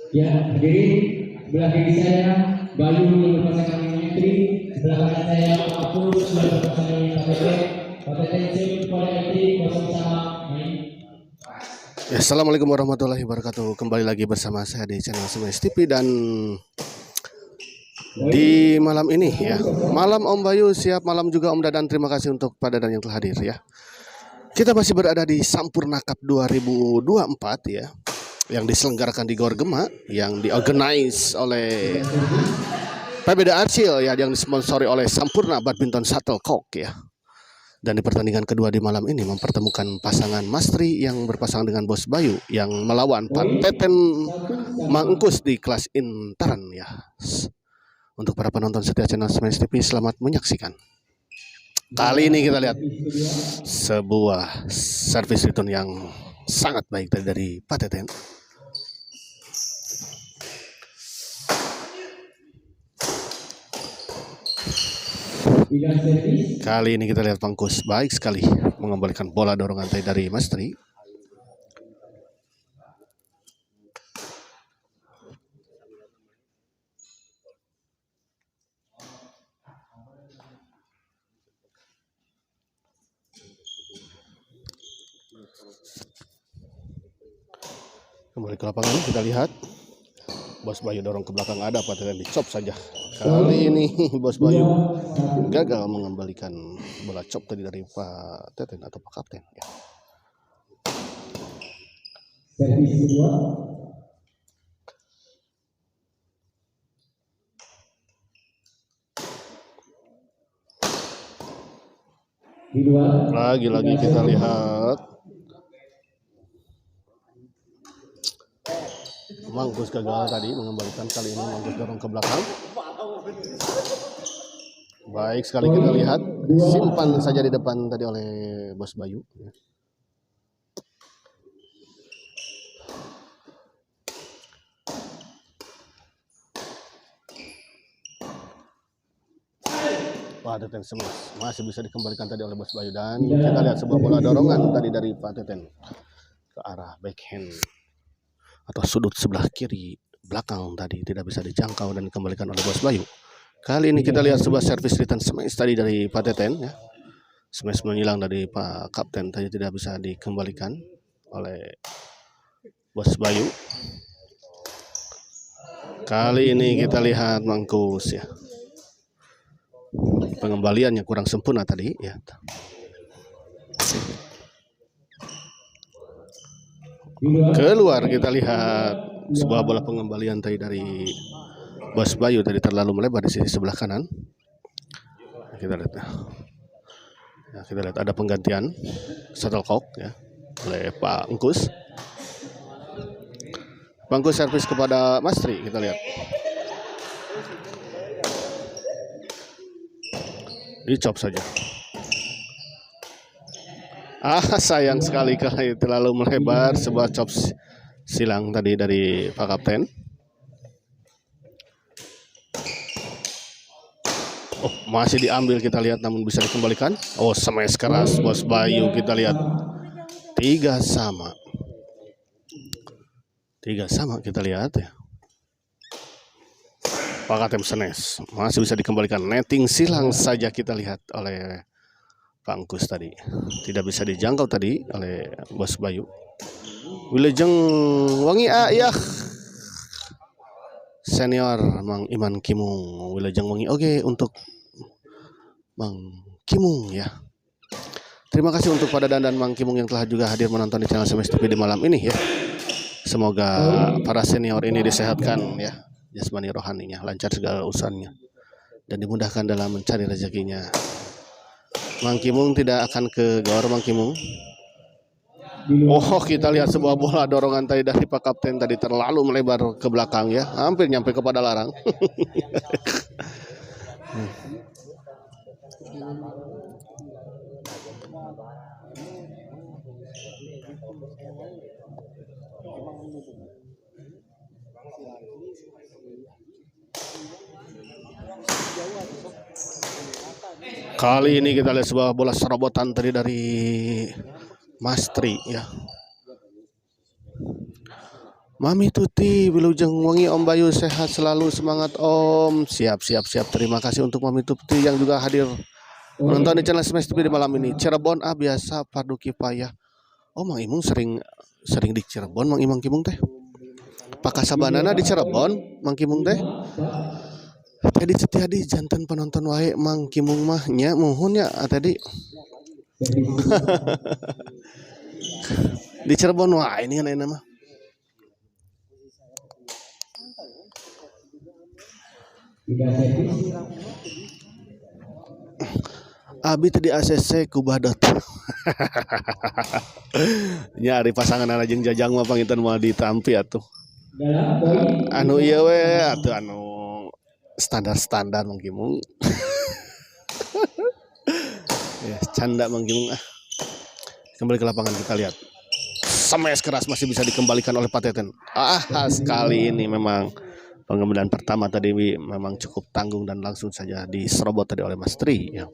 Ya, jadi sebelah kiri saya Bayu yang berpasangan dengan Menteri, sebelah kanan saya Apul sudah berpasangan dengan KPT kepada Menteri bersama main. Ya, assalamualaikum warahmatullahi wabarakatuh. Kembali lagi bersama saya di channel Semes TV dan di malam ini ya, malam Om Bayu siap, malam juga Om Dadan. Terima kasih untuk Pak Dadan yang telah hadir ya. Kita masih berada di Sampurna Cup 2024 ya, yang diselenggarakan di Gor Gema, yang diorganize oleh PBD Arsil ya, yang disponsori oleh Sampurna Badminton Shuttlecock ya. Dan di pertandingan kedua di malam ini mempertemukan pasangan Mastri yang berpasangan dengan Bos Bayu yang melawan Pak Teten Mangkus di kelas intern ya. Untuk para penonton setia channel Semes TV, selamat menyaksikan. Kali ini kita lihat sebuah servis return yang sangat baik dari Pak Teten. Kali ini kita lihat Pangkus baik sekali mengembalikan bola dorongan dari Mastri. Kembali ke lapangan kita lihat Bos Bayu dorong ke belakang, ada Pak Teten dicop saja. Kali ini Bos Bayu gagal mengembalikan bola chop tadi dari Pak Teten atau Pak Kapten ya. Servis kedua. Lagi-lagi kita lihat Mangkus gagal tadi mengembalikan, kali ini Mangkus dorong ke belakang. Baik sekali kita lihat, simpan saja di depan tadi oleh Bos Bayu ya. Pak Teten Semes masih bisa dikembalikan tadi oleh Bos Bayu, dan kita lihat sebuah bola dorongan tadi dari Pak Teten ke arah backhand atau sudut sebelah kiri belakang tadi, tidak bisa dijangkau dan dikembalikan oleh Bos Bayu. Kali ini kita lihat sebuah servis return smash tadi dari Pak Teten ya. Smash menyilang dari Pak Kapten tadi, tidak bisa dikembalikan oleh Bos Bayu. Kali ini kita lihat Mangkus ya, pengembaliannya kurang sempurna tadi ya. Keluar kita lihat sebuah bola pengembalian tadi dari Bos Bayu tadi terlalu melebar di sisi sebelah kanan. Kita lihat ya, kita lihat ada penggantian shuttlecock ya oleh Pak Engkus. Bangkus servis kepada Mastri, kita lihat dicop saja. Sayang sekali kali terlalu melebar, sebuah chop silang tadi dari Pak Kapten. Oh, masih diambil, kita lihat namun bisa dikembalikan. Oh, smash keras Bos Bayu, kita lihat 3 sama. 3 sama kita lihat ya. Pak Kapten Senes masih bisa dikembalikan, netting silang saja kita lihat oleh Pangkus tadi, tidak bisa dijangkau tadi oleh Bos Bayu. Wilujeng wangi ya senior Mang Iman Kimung. Wilujeng wangi oke untuk Mang Kimung ya. Terima kasih untuk Pak Dadan dan Mang Kimung yang telah juga hadir menonton di channel Semes TV di malam ini ya. Semoga para senior ini disehatkan ya, jasmani rohaninya, lancar segala urusannya, dan dimudahkan dalam mencari rezekinya. Mang Kimung tidak akan ke Gor, Mang Kimung. Oh, kita lihat sebuah bola dorongan tadi dari Pak Kapten tadi terlalu melebar ke belakang ya, hampir nyampe kepada larang. Kali ini kita lihat sebuah bola serobotan tadi dari Mastri ya. Mami Tuti, Wilujeng Wangi, Om Bayu sehat selalu, semangat Om. Siap. Terima kasih untuk Mami Tuti yang juga hadir menonton di channel Smash TV di malam ini. Cirebon biasa fardu kifayah. Oh, Mang Imung sering di Cirebon, Mang Imang Kimung teh. Pakasabanana di Cirebon, Mang Kimung teh. Tadi setiadi jantan penonton wae Mang Kimung mah nya muhun ya tadi. Di Cirebon wah ini kan enak mah. Abi tadi ACC ku badot. Nyari pasangan anak jeung Jajang mah pangitan moal ditampi atuh. Anu ieu we atuh anu standar Mang Kimung. Ya, canda Mang Kimung ah. Kembali ke lapangan kita lihat. Smash keras masih bisa dikembalikan oleh Pateten. Sekali ini memang pengembangan pertama tadi memang cukup tanggung dan langsung saja diserobot tadi oleh Mas Tri ya.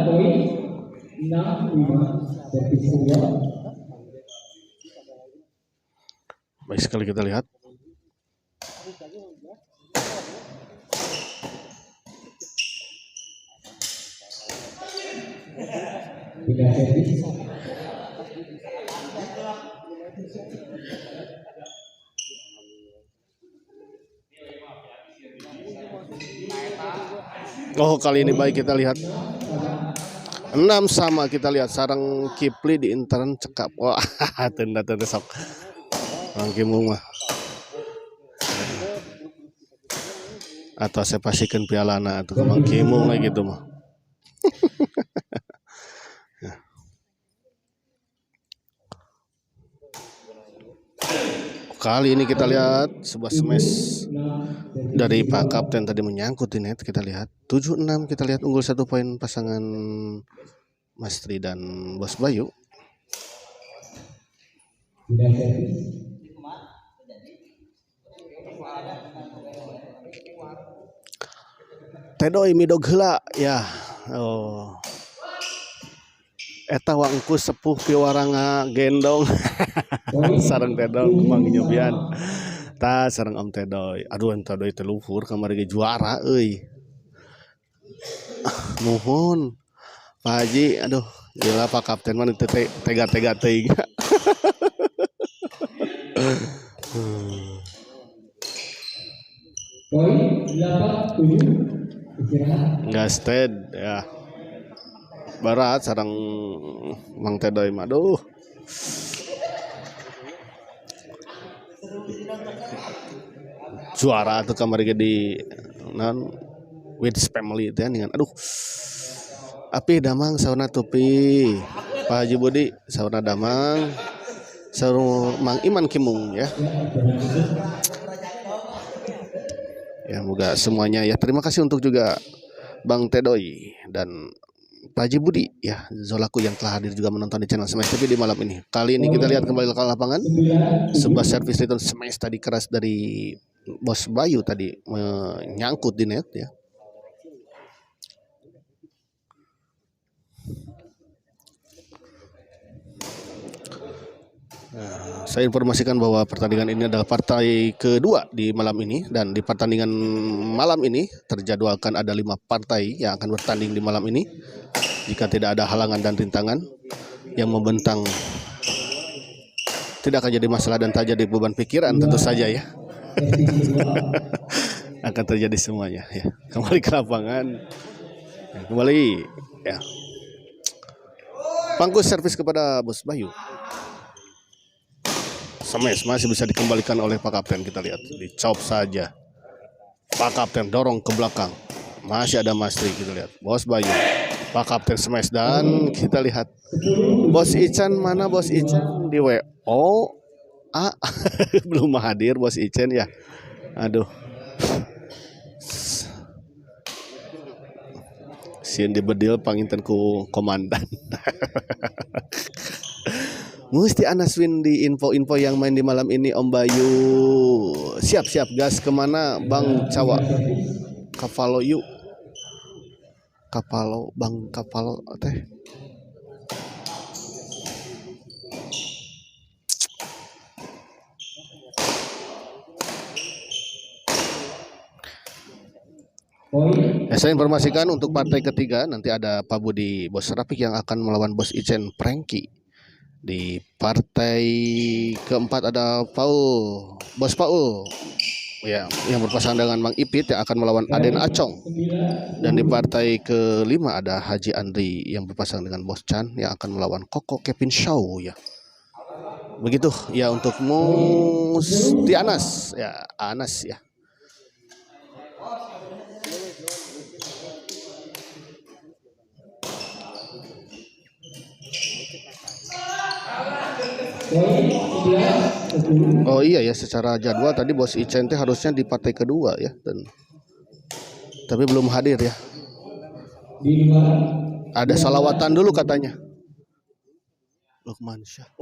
Poin 6-5 servis kedua. Baik sekali kita lihat. Tiga servis. Oh, kali ini baik kita lihat. 6 sama kita lihat sarang Kipli di intern cekap. Wah, tenda sok. Mang Kimung mah. Atau saya pastikan pialana atau Mang Kimung kayak gitu mah. Kali ini kita lihat sebuah smash dari Pak Kapten tadi menyangkut di net. Kita lihat 7-6, kita lihat unggul 1 poin pasangan Mas Tri dan Bos Bayu. Tedoi midog heula ya. Oh. Eta wangku sepuh piwaranga gendong. Sareng Tedoi Mang Nyobian. Ta sareng Om Tedoi. Aduh Tedoi teh luhur kamari ge juara euy. Muhun. Pak Haji, aduh, gila Pak Kapten mah tega-tega teuing. Poin 8-7 istirahat. Gasted ya. Barat sarang Mang Tedoi mah aduh. Juara tuh kamari ge di non with family teh dengan aduh. Api damang sauna tupi. Pak Haji Budi sauna damang. Saur Mang Iman Kimung ya. Ya moga semuanya ya. Terima kasih untuk juga Bang Tedoi dan Pak Haji Budi ya, Zolaku yang telah hadir juga menonton di channel Smash TV di malam ini. Kali ini kita lihat kembali ke lapangan. Sebuah service return smash tadi keras dari Bos Bayu tadi menyangkut di net ya. Nah, saya informasikan bahwa pertandingan ini adalah partai kedua di malam ini, dan di pertandingan malam ini terjadwalkan ada 5 partai yang akan bertanding di malam ini. Jika tidak ada halangan dan rintangan yang membentang, tidak akan jadi masalah dan tak jadi beban pikiran tentu saja ya. Akan terjadi semuanya ya. Kembali ke lapangan. Kembali ya. Pangku servis kepada Bos Bayu. Smash masih bisa dikembalikan oleh Pak Kapten, kita lihat. Dicop saja. Pak Kapten dorong ke belakang. Masih ada Mas Tri, kita lihat. Bos Bayu. Pak Kapten smash dan kita lihat Bos Ican, mana Bos Ican di WO? Belum hadir Bos Ican ya. Aduh. Sieun dibedil panginten ku komandan. Mesti Anas win di info-info yang main di malam ini Om Bayu. Siap-siap gas kemana Bang Cawa? Kapalo yuk. Kapalo Bang Kapalo teh. Saya informasikan untuk partai ketiga nanti ada Pak Budi Bos Rapik yang akan melawan Bos Icen Prengki. Di partai keempat ada Bos Paul ya yang berpasangan dengan Bang Ipit yang akan melawan Aden Acong. Dan di partai kelima ada Haji Andri yang berpasangan dengan Bos Chan yang akan melawan Koko Kevin Shaw ya. Begitu ya untuk Mustianas ya, Anas ya. Oh iya ya, secara jadwal tadi Bos Icen harusnya di partai kedua ya, tapi belum hadir ya. Ada salawatan dulu katanya. Lukman Syah.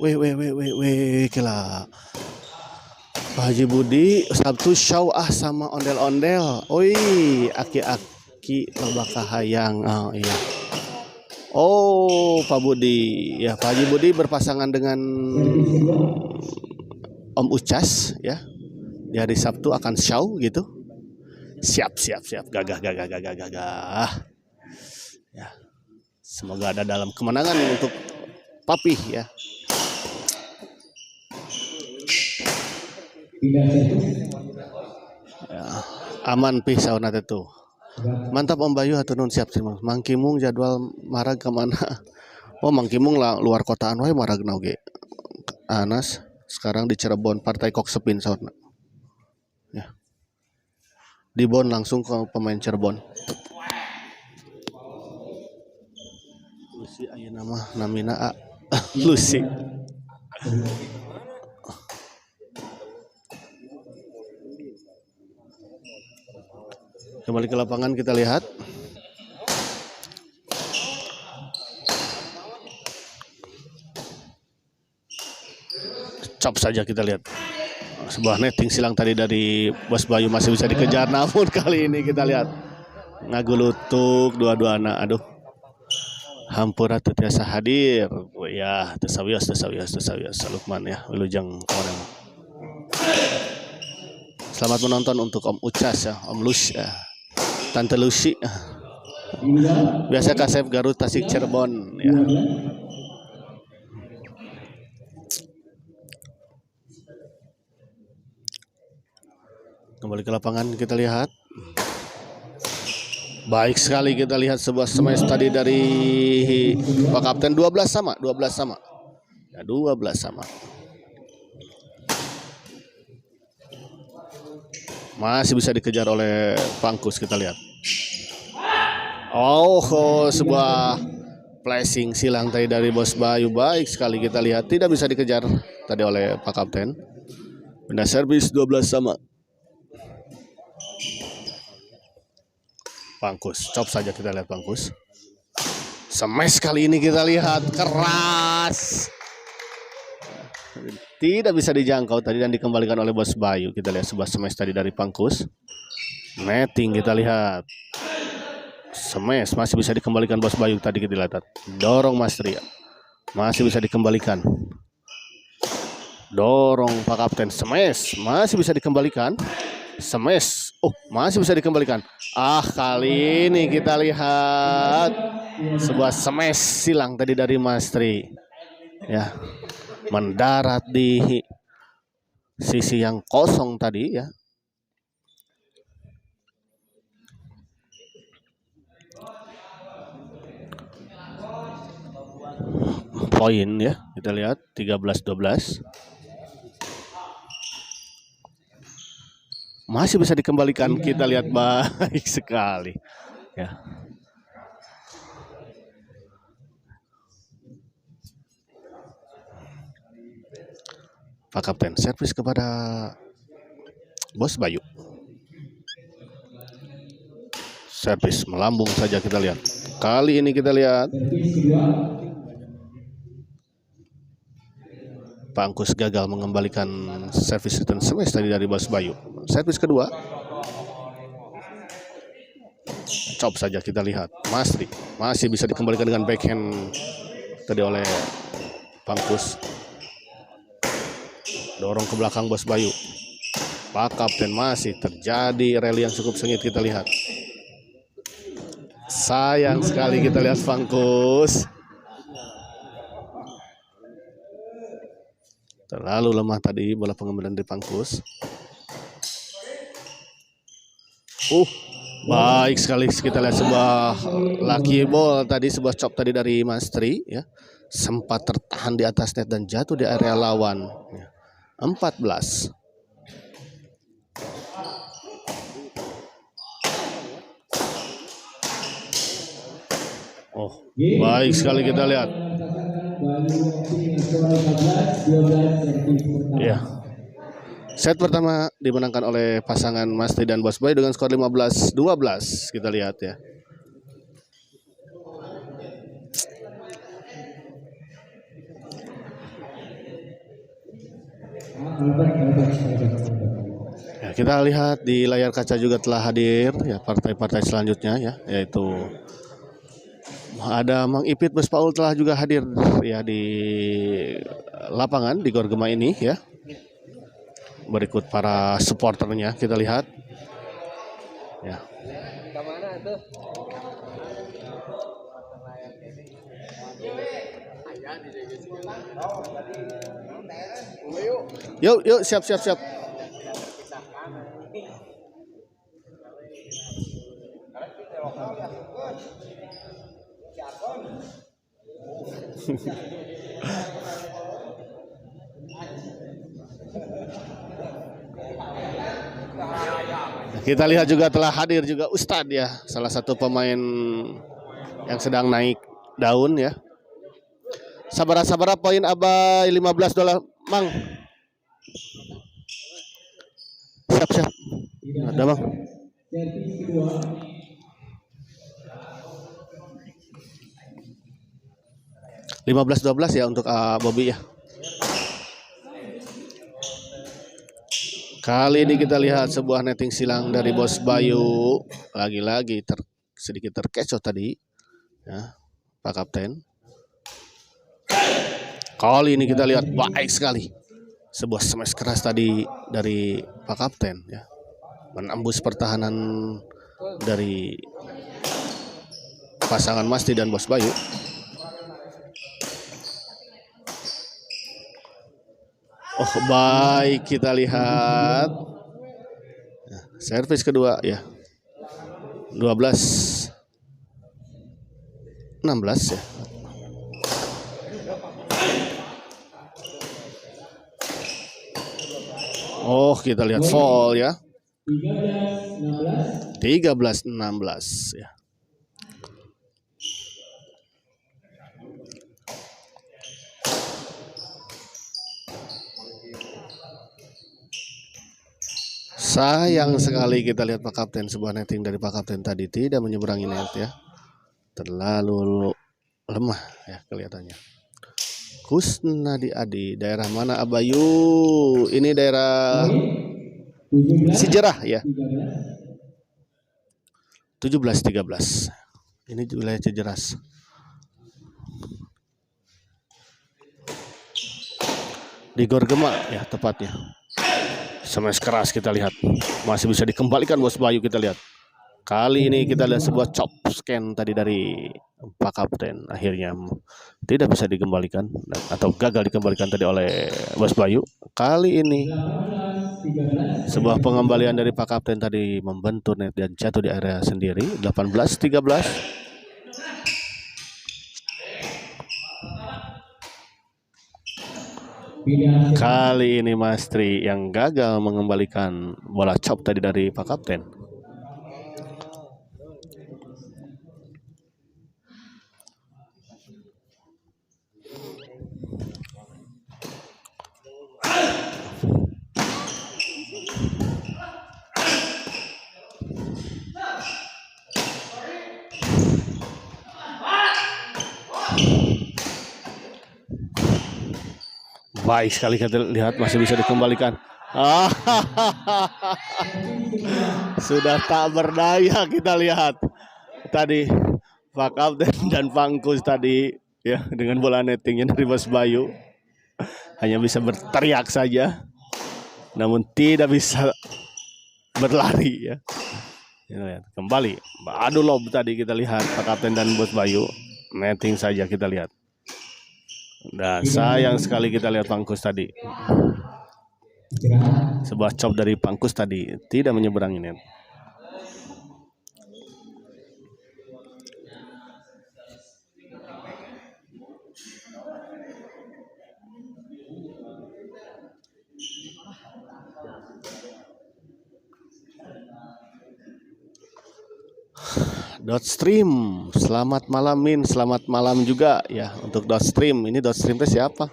Weh kila. Pak Haji Budi Sabtu Syau sama ondel-ondel. Oi, aki-aki loba kahayang. Oh iya. Oh, Pak Budi. Ya, Pak Haji Budi berpasangan dengan Om Ucas ya. Di hari Sabtu akan Syau gitu. Siap. Gagah. Ya. Semoga ada dalam kemenangan untuk Papi ya. Ya, aman pisau nate tuh. Mantap Om Bayu hatur nuhun siap terima. Mang Kimung jadwal marag kemana? Oh Mang Kimung lah luar kotaan wae marag oge. Anas sekarang di Cirebon partai Koksepin saurna. Ya. Di Bon langsung ke pemain Cirebon. Lucy aya nama namina A. Lucy. Kembali ke lapangan kita lihat. Cop saja kita lihat. Sebuah netting silang tadi dari Bos Bayu masih bisa dikejar, namun kali ini kita lihat ngagulutuk dua-dua anak. Aduh. Hampura teu tiasa hadir. Oh ya, teu sawios Lukman ya, wilujeng orang. Selamat menonton untuk Om Ucas ya, Om Lus ya. Tante Lucy. Biasa Kasep Garut Tasik Cirebon ya. Kembali ke lapangan kita lihat. Baik sekali kita lihat sebuah smash tadi dari Pak Kapten 12 sama. Ya 12 sama. Masih bisa dikejar oleh Pangkus kita lihat. Oh, sebuah flashing silang tadi dari Bos Bayu. Baik sekali kita lihat tidak bisa dikejar tadi oleh Pak Kapten. Benda servis 12 sama. Pangkus, cop saja kita lihat Pangkus. Smash kali ini kita lihat keras. Tidak bisa dijangkau tadi dan dikembalikan oleh Bos Bayu. Kita lihat sebuah smash tadi dari Pangkus. Netting kita lihat. Smash masih bisa dikembalikan Bos Bayu tadi kita lihat. Dorong Mas Tria. Masih bisa dikembalikan. Dorong Pak Kapten. Smash masih bisa dikembalikan. Smash. Oh, masih bisa dikembalikan. Kali ini kita lihat sebuah smash silang tadi dari Mas Tri. Ya. Mendarat di sisi yang kosong tadi ya. Poin ya. Kita lihat 13-12. Masih bisa dikembalikan, kita lihat baik sekali ya. Pak Kapten servis kepada Bos Bayu. Servis melambung saja kita lihat. Kali ini kita lihat Pangkus gagal mengembalikan servis return smash tadi dari Bos Bayu. Servis kedua. Chop saja kita lihat. Mastri masih bisa dikembalikan dengan backhand tadi oleh Pangkus. Dorong ke belakang Bos Bayu. Pak Kapten masih terjadi rally yang cukup sengit kita lihat. Sayang sekali kita lihat Pangkus. Terlalu lemah tadi bola pengembalian dari Pangkus. Baik sekali kita lihat sebuah lucky ball tadi, sebuah chop tadi dari Mastri ya. Sempat tertahan di atas net dan jatuh di area lawan. 14. Baik sekali kita lihat. Ya. Set pertama dimenangkan oleh pasangan Mastri dan Bos Bayu dengan skor 15-12. Kita lihat ya. Ya, kita lihat di layar kaca juga telah hadir ya partai-partai selanjutnya ya, yaitu ada Mang Ipit Bos Paul telah juga hadir ya di lapangan di Gor Gema ini ya. Berikut para supporternya kita lihat. Ya. Yuk siap. Kita lihat juga telah hadir juga Ustadz ya, salah satu pemain yang sedang naik daun ya. Sabar poin Abai $15 Mang. Siap. Ada Mang. $15-12 ya untuk Bobby ya. Kali ini kita lihat sebuah netting silang dari Bos Bayu. Lagi-lagi sedikit terkecoh tadi ya, Pak Kapten. Kali ini kita lihat baik sekali. Sebuah smash keras tadi dari Pak Kapten ya. Menembus pertahanan dari pasangan Mastri dan Bos Bayu. Baik kita lihat servis kedua ya, 12-16 ya. Kita lihat fall ya, 13-16 ya. Sayang sekali kita lihat Pak Kapten, sebuah netting dari Pak Kapten tadi tidak menyeberangi net ya. Terlalu lemah ya kelihatannya. Kusnadi Adi, daerah mana Abayu? Ini daerah Cijerah ya. 17-13. Ini wilayah Cijerah. Di Gor Gema ya tepatnya. Smash keras kita lihat. Masih bisa dikembalikan Bos Bayu kita lihat. Kali ini kita lihat sebuah chop scan tadi dari Pak Kapten. Akhirnya tidak bisa dikembalikan atau gagal dikembalikan tadi oleh Bos Bayu. Kali ini sebuah pengembalian dari Pak Kapten tadi membentur net dan jatuh di area sendiri. 18-13. Kali ini Mastri yang gagal mengembalikan bola chop tadi dari Pak Kapten. Baik sekali kita lihat masih bisa dikembalikan. Ah, sudah tak berdaya kita lihat tadi Pak Kapten dan Pangkus tadi ya dengan bola nettingnya dari Bos Bayu hanya bisa berteriak saja, namun tidak bisa berlari ya. Kita lihat kembali, adu lob tadi kita lihat Pak Kapten dan Bos Bayu netting saja kita lihat. Dan sayang sekali kita lihat Pangkus tadi. Sebuah chop dari Pangkus tadi tidak menyeberangi net. Dotstream, selamat malam Min, selamat malam juga ya untuk Dotstream. Ini Dotstream itu siapa?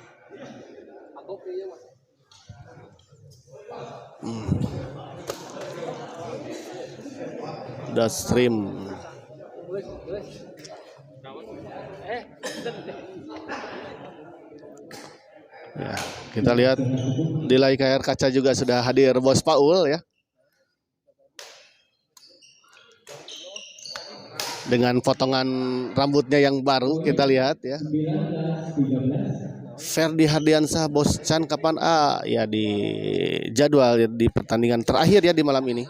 Dotstream. Ya, kita lihat di layar kaca juga sudah hadir Bos Paul ya. Dengan potongan rambutnya yang baru kita lihat ya. Ferdi Hardiansyah Bos Chan kapan ya di jadwal ya, di pertandingan terakhir ya di malam ini.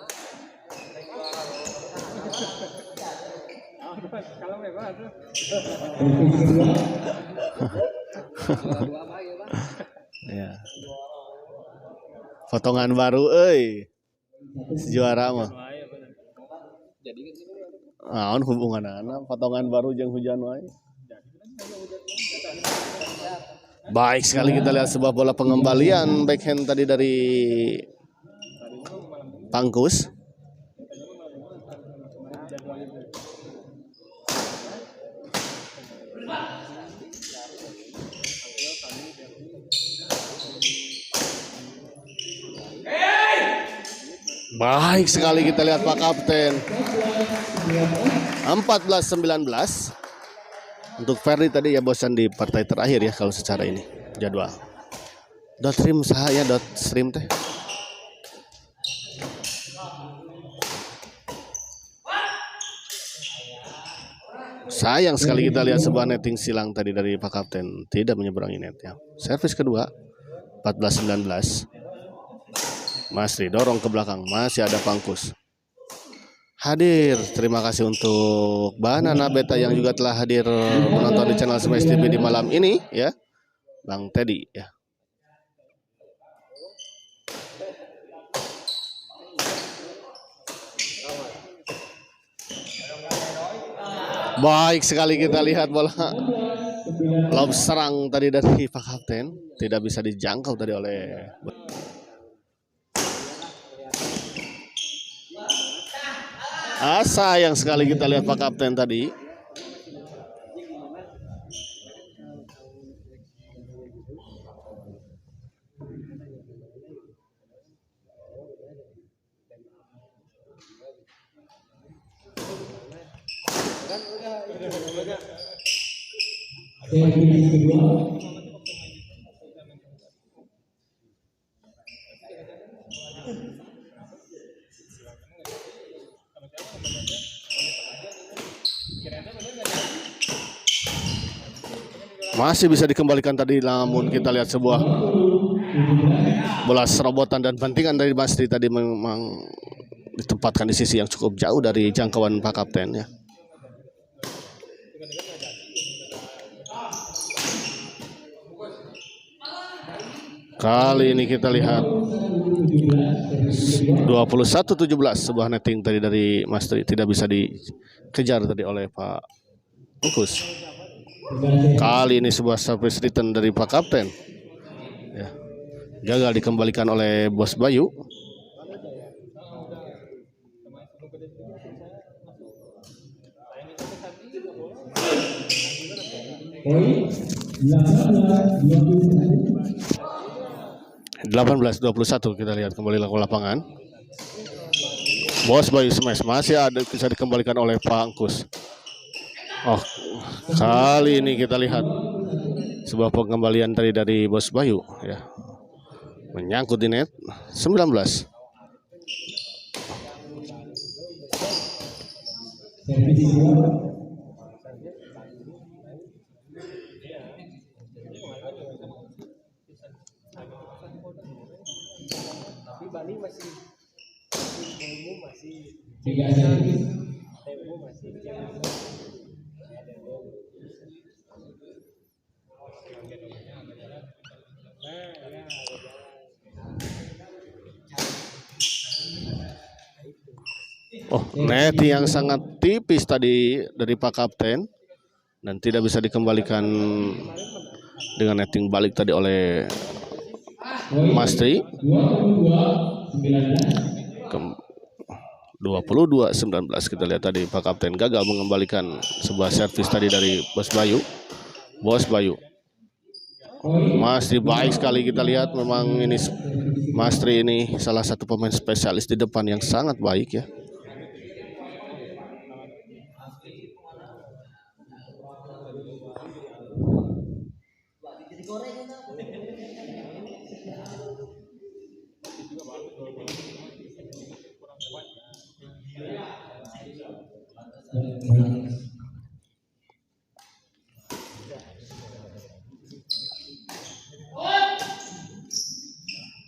Ya. Potongan baru juara mah. Naon hubunganana potongan baru jeung hujan wae. Baik sekali kita lihat sebuah bola pengembalian backhand tadi dari Pangkus. Baik sekali kita lihat Pak Kapten. 14-19 untuk Ferdi tadi ya bosan di partai terakhir ya kalau secara ini jadwal. Dotstream sahaya Dotstream teh. Sayang sekali kita lihat sebuah netting silang tadi dari Pak Kapten tidak menyeberangi net ya. Servis kedua 14-19. Masri dorong ke belakang, masih ada Pangkus. Hadir, terima kasih untuk Banana Beta yang juga telah hadir menonton di channel Smash TV di malam ini ya. Bang Teddy ya. Baik sekali kita lihat bola lob serang tadi dari Pak Kapten, tidak bisa dijangkau tadi oleh sayang sekali kita lihat Pak Kapten tadi. Masih bisa dikembalikan tadi, namun kita lihat sebuah bola serobotan dan bantingan dari Masri tadi memang ditempatkan di sisi yang cukup jauh dari jangkauan Pak Kapten ya. Kali ini kita lihat 21-17 sebuah netting tadi dari Masri tidak bisa dikejar tadi oleh Pak Pangkus. Kali ini sebuah service return dari Pak Kapten ya. Gagal dikembalikan oleh Bos Bayu. Poin 18-21 kita lihat kembali ke lapangan. Bos Bayu smash masih ada bisa dikembalikan oleh Pangkus. Oh, kali ini kita lihat Sebuah pengembalian tadi dari Bos Bayu ya. Menyangkut di net 19. Servis dua. Tiga servis. Oh, netting yang sangat tipis tadi dari Pak Kapten dan tidak bisa dikembalikan dengan netting balik tadi oleh Mas Tri. 22-19 kita lihat tadi Pak Kapten gagal mengembalikan sebuah servis tadi dari Bos Bayu. Bos Bayu Mas Tri baik sekali, kita lihat memang ini Mas Tri ini salah satu pemain spesialis di depan yang sangat baik ya.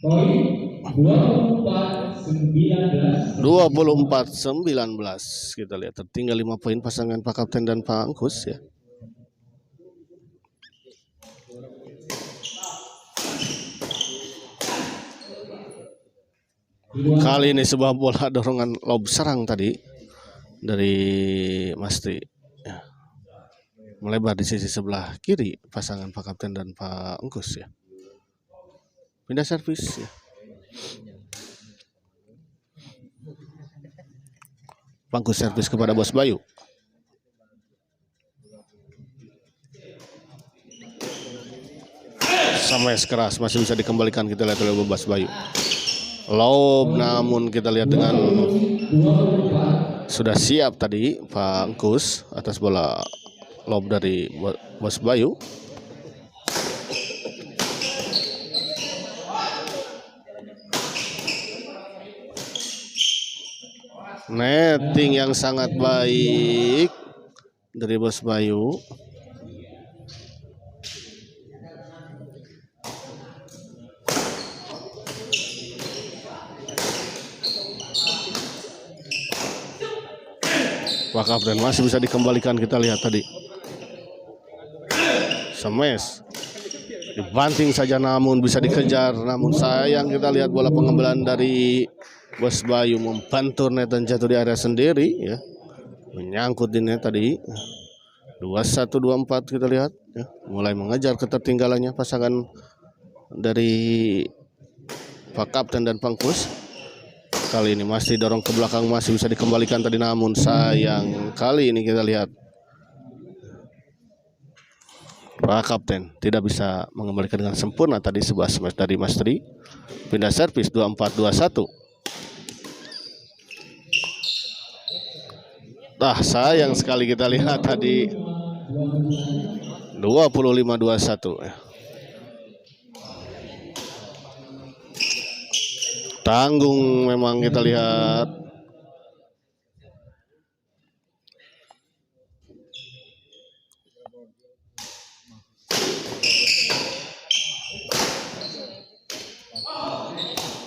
Poin 24-19 kita lihat tertinggal 5 poin pasangan Pak Kapten dan Pak Angkus ya. Kali ini sebuah bola dorongan lob serang tadi dari Mas Tri ya. Melebar di sisi sebelah kiri pasangan Pak Kapten dan Pak Angkus ya. Pindah servis ya. Pangku servis kepada Bos Bayu. Sampai keras masih bisa dikembalikan, kita lihat oleh Bos Bayu. Lob namun kita lihat dengan sudah siap tadi Pak Angkus atas bola lob dari Bos Bayu. Netting yang sangat baik dari Bos Bayu. Pak Kapten masih bisa dikembalikan, kita lihat tadi. Smash. Dibanting saja namun bisa dikejar, namun sayang kita lihat bola pengembalian dari Bos Bayu membantur net dan jatuh di area sendiri ya. Menyangkut di net tadi. 21-24 kita lihat ya. Mulai mengejar ketertinggalannya pasangan dari Pak Kapten dan Pangkus. Kali ini masih dorong ke belakang, masih bisa dikembalikan tadi namun sayang kali ini kita lihat Pak Kapten tidak bisa mengembalikan dengan sempurna tadi sebuah smash dari Mas Tri. Pindah servis 24-21. Sayang sekali kita lihat tadi 25-21 ya. Tanggung memang kita lihat.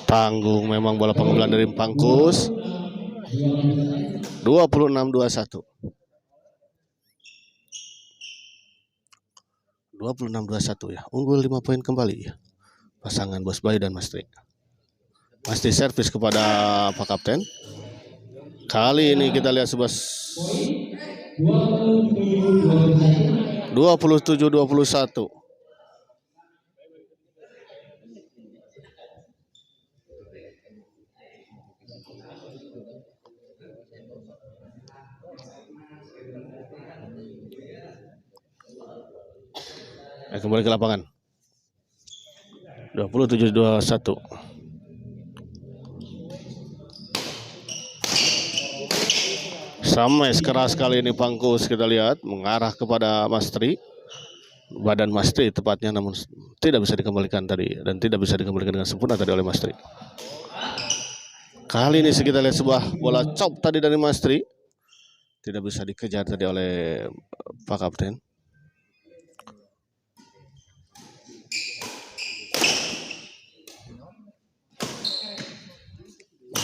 Tanggung memang bola pengembalian dari Pangkus. 26-21. 26-21 ya. Unggul 5 poin kembali ya. Pasangan Bos Bayu dan Mas Tri. Mas Tri servis kepada Pak Kapten. Kali ini kita lihat sebuah 27-21. Kembali ke lapangan. 27-21. Sampai keras kali ini Pangkus kita lihat mengarah kepada Mas Tri. badan Mastri tepatnya, namun tidak bisa dikembalikan tadi dan tidak bisa dikembalikan dengan sempurna tadi oleh Mastri. Kali ini kita lihat sebuah bola chop tadi dari Mastri, tidak bisa dikejar tadi oleh Pak Kapten.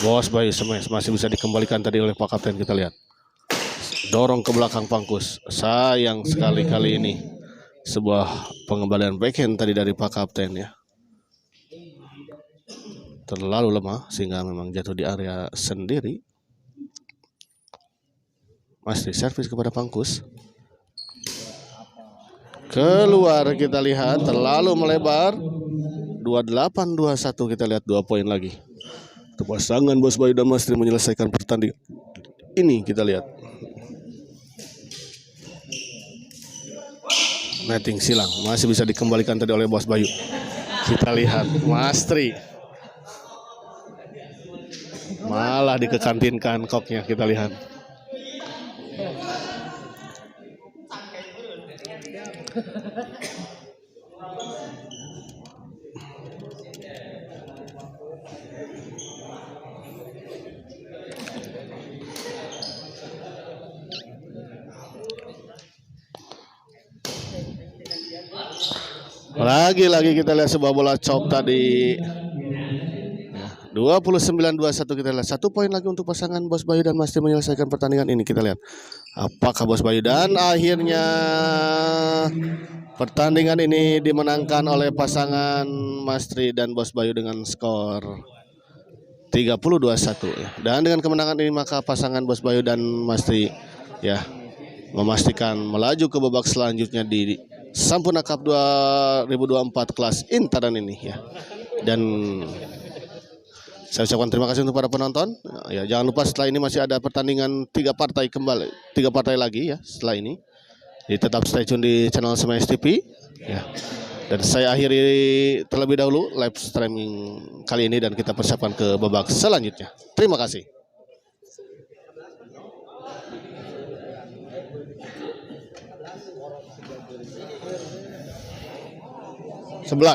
Bos Bayu smash masih bisa dikembalikan tadi oleh Pak Kapten. Kita lihat dorong ke belakang Pangkus, sayang sekali kali ini sebuah pengembalian backhand tadi dari Pak Kapten ya, terlalu lemah sehingga memang jatuh di area sendiri. Masih servis kepada Pangkus, keluar. Kita lihat terlalu melebar, 28-21. Kita lihat 2 poin lagi. Pasangan Bos Bayu dan Mastri menyelesaikan pertandingan ini. Kita lihat netting silang masih bisa dikembalikan tadi oleh Bos Bayu. Kita lihat Mastri malah dikekantinkan koknya. Kita lihat lagi kita lihat sebuah bola chop tadi. 29-21. Kita lihat 1 poin lagi untuk pasangan Bos Bayu dan Mastri menyelesaikan pertandingan ini. Kita lihat apakah Bos Bayu, dan akhirnya pertandingan ini dimenangkan oleh pasangan Mastri dan Bos Bayu dengan skor 30-21 ya. Dan dengan kemenangan ini maka pasangan Bos Bayu dan Mastri ya memastikan melaju ke babak selanjutnya di Sampurna Cup 2024 kelas Intadan ini ya. Dan saya ucapkan terima kasih untuk para penonton. Ya, jangan lupa setelah ini masih ada pertandingan 3 partai lagi ya setelah ini. Jadi tetap stay tune di channel Smash TV ya. Dan saya akhiri terlebih dahulu live streaming kali ini dan kita persiapkan ke babak selanjutnya. Terima kasih. 11.